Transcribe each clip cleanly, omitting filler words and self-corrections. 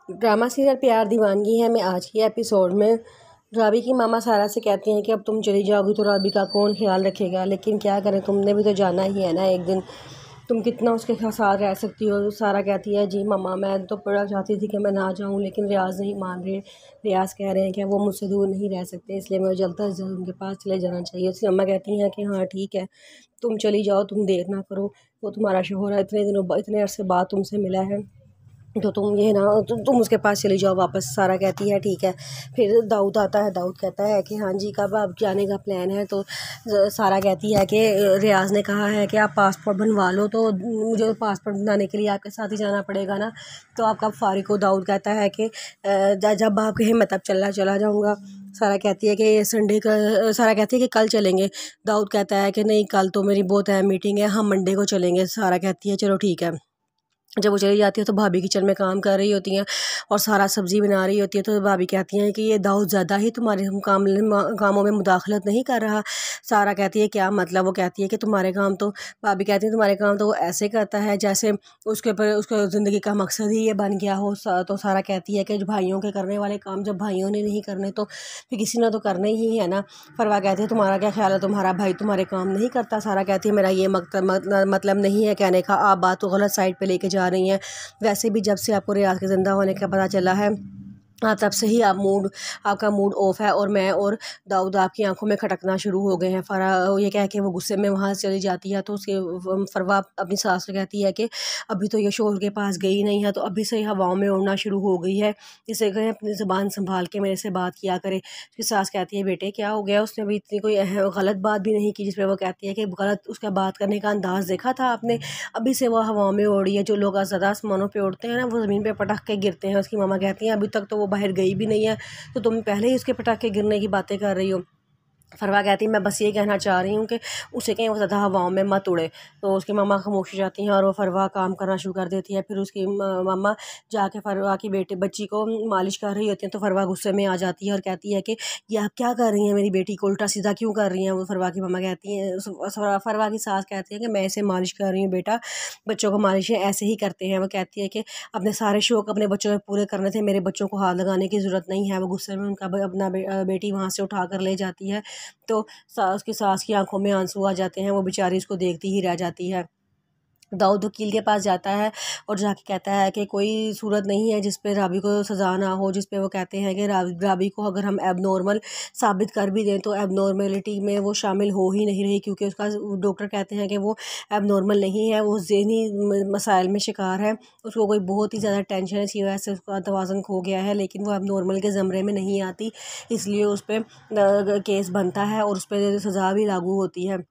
Drama serial प्यार दीवानगी है में आज के एपिसोड में राबी की मामा सारा से कहती हैं कि अब तुम चली जाओगी तो राबी का कौन ख्याल रखेगा। लेकिन क्या करें, तुमने भी तो जाना ही है ना एक दिन, तुम कितना उसके साथ रह सकती हो। सारा कहती है जी मामा, मैं तो बड़ा चाहती थी कि मैं ना जाऊं, लेकिन रियाज नहीं मान रहे। रियाज कह रहे हैं कि वो मुझसे दूर नहीं रह सकते, इसलिए मुझे जल्द से जल्द उनके पास चले जाना चाहिए। उसकी अम्मा कहती हैं कि हाँ ठीक है, तुम चली जाओ, तुम देर ना करो, वो तुम्हारा शोहर है, इतने अरसे बाद तुमसे मिला है, तो तुम ये ना तुम उसके पास चली जाओ वापस। सारा कहती है ठीक है। फिर दाऊद आता है, दाऊद कहता है कि हाँ जी कब आप जाने का प्लान है। तो सारा कहती है कि रियाज ने कहा है कि आप पासपोर्ट बनवा लो, तो मुझे पासपोर्ट बनाने के लिए आपके साथ ही जाना पड़ेगा ना, तो आप कब फारिग हो। दाऊद कहता है कि जब आप कहें मैं तब चला जाऊँगा। सारा कहती है कि सारा कहती है कि कल चलेंगे। दाऊद कहता है कि नहीं, कल तो मेरी बहुत अहम मीटिंग है, हम मंडे को चलेंगे। सारा कहती है चलो ठीक है। जब वो चली जाती है तो भाभी किचन में काम कर रही होती हैं और सारा सब्ज़ी बना रही होती है। तो भाभी कहती हैं कि ये दाऊद ज़्यादा ही तुम्हारे कामों में मुदाखलत नहीं कर रहा। सारा कहती है क्या मतलब। वो कहती है कि तुम्हारे काम तो, भाभी कहती है तुम्हारे काम तो वो ऐसे करता है जैसे उसके ऊपर उसका ज़िंदगी का मकसद ही ये बन गया हो। तो सारा कहती है कि भाइयों के करने वाले काम जब भाइयों ने नहीं करने तो फिर किसी ने तो करने ही है ना। फरवा कहती है तुम्हारा क्या ख्याल है, तुम्हारा भाई तुम्हारे काम नहीं करता। सारा कहती है मेरा ये मतलब नहीं है कहने का, आप बात तो गलत साइड पे लेके जा रही हैं। वैसे भी जब से आपको रियाज के ज़िंदा होने का पता चला है, हाँ तब से ही आपका मूड ऑफ है, और मैं और दाऊद आपकी आंखों में खटकना शुरू हो गए हैं। फरा ये कह के वो गुस्से में वहाँ से चली जाती है। तो उसके फरवा अपनी सास से कहती है कि अभी तो ये शोहर के पास गई नहीं है, तो अभी से ही हवाओं में उड़ना शुरू हो गई है, इसे कहें अपनी ज़ुबान संभाल के मेरे से बात किया करे। उसकी सास कहती है बेटे क्या हो गया, उसने अभी इतनी कोई गलत बात भी नहीं की। जिस पर वो कहती है कि गलत उसका बात करने का अंदाज़ देखा था आपने, अभी से वो हवाओं में उड़ रही है। जो लोग ज़्यादा आसमानों पे उड़ते हैं ना, वो ज़मीन पे पटक के गिरते हैं। उसकी मामा कहती हैं अभी तक तो वो बाहर गई भी नहीं है, तो तुम पहले ही उसके पटाखे गिरने की बातें कर रही हो। फरवा कहती है मैं बस ये कहना चाह रही हूँ कि उसे कहीं वो ज़्यादा हवाओं में मत उड़े। तो उसकी मम्मा खामोश हो जाती हैं और वो फरवा काम करना शुरू कर देती है। फिर उसकी मम्मा जाके फरवा की बच्ची को मालिश कर रही होती हैं। तो फरवा गुस्से में आ जाती है और कहती है कि ये आप क्या कर रही हैं, मेरी बेटी को उल्टा सीधा क्यों कर रही हैं। वो फरवा की मम्मा कहती हैं, फरवा की सास कहती है कि मैं इसे मालिश कर रही हूँ बेटा, बच्चों को मालिश ऐसे ही करते हैं। वो कहती है कि अपने सारे शौक़ अपने बच्चों में पूरे करने थे, मेरे बच्चों को हाथ लगाने की ज़रूरत नहीं है। वो गुस्से में उनका अपना बेटी वहाँ से उठा कर ले जाती है। तो उसकी सास की आंखों में आंसू आ जाते हैं, वो बेचारी उसको देखती ही रह जाती है। दाऊद वकील के पास जाता है और जाके कहता है कि कोई सूरत नहीं है जिस पे राबी को सज़ा ना हो। जिस पे वो कहते हैं कि राबी को अगर हम एबनॉर्मल साबित कर भी दें तो एबनॉर्मलिटी में वो शामिल हो ही नहीं रही, क्योंकि उसका डॉक्टर कहते हैं कि वो एबनॉर्मल नहीं है, वो ज़हनी मसाइल में शिकार है। उसको कोई बहुत ही ज़्यादा टेंशन है, इसी वजह से उसका तवाज़ुन खो गया है, लेकिन वो एबनॉर्मल के ज़मरे में नहीं आती, इसलिए उस पर केस बनता है और उस पर सज़ा भी लागू होती है।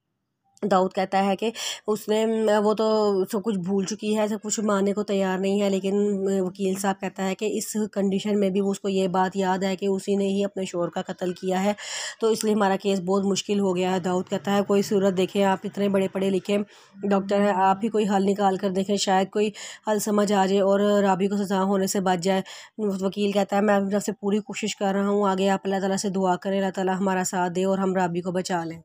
दाऊद कहता है कि उसने वो तो सब कुछ भूल चुकी है, सब कुछ मानने को तैयार नहीं है, लेकिन वकील साहब कहता है कि इस कंडीशन में भी वो उसको ये बात याद है कि उसी ने ही अपने शोहर का कत्ल किया है, तो इसलिए हमारा केस बहुत मुश्किल हो गया है। दाऊद कहता है कोई सूरत देखें, आप इतने बड़े पढ़े लिखे डॉक्टर हैं, आप ही कोई हल निकाल कर देखें, शायद कोई हल समझ आ जाए और राबी को सज़ा होने से बच जाए। वकील कहता है मैं अपनी तरफ से पूरी कोशिश कर रहा हूँ, आगे आप अल्लाह ताला से दुआ करें, अल्लाह ताला हमारा साथ दे और हम राबी को बचा लें।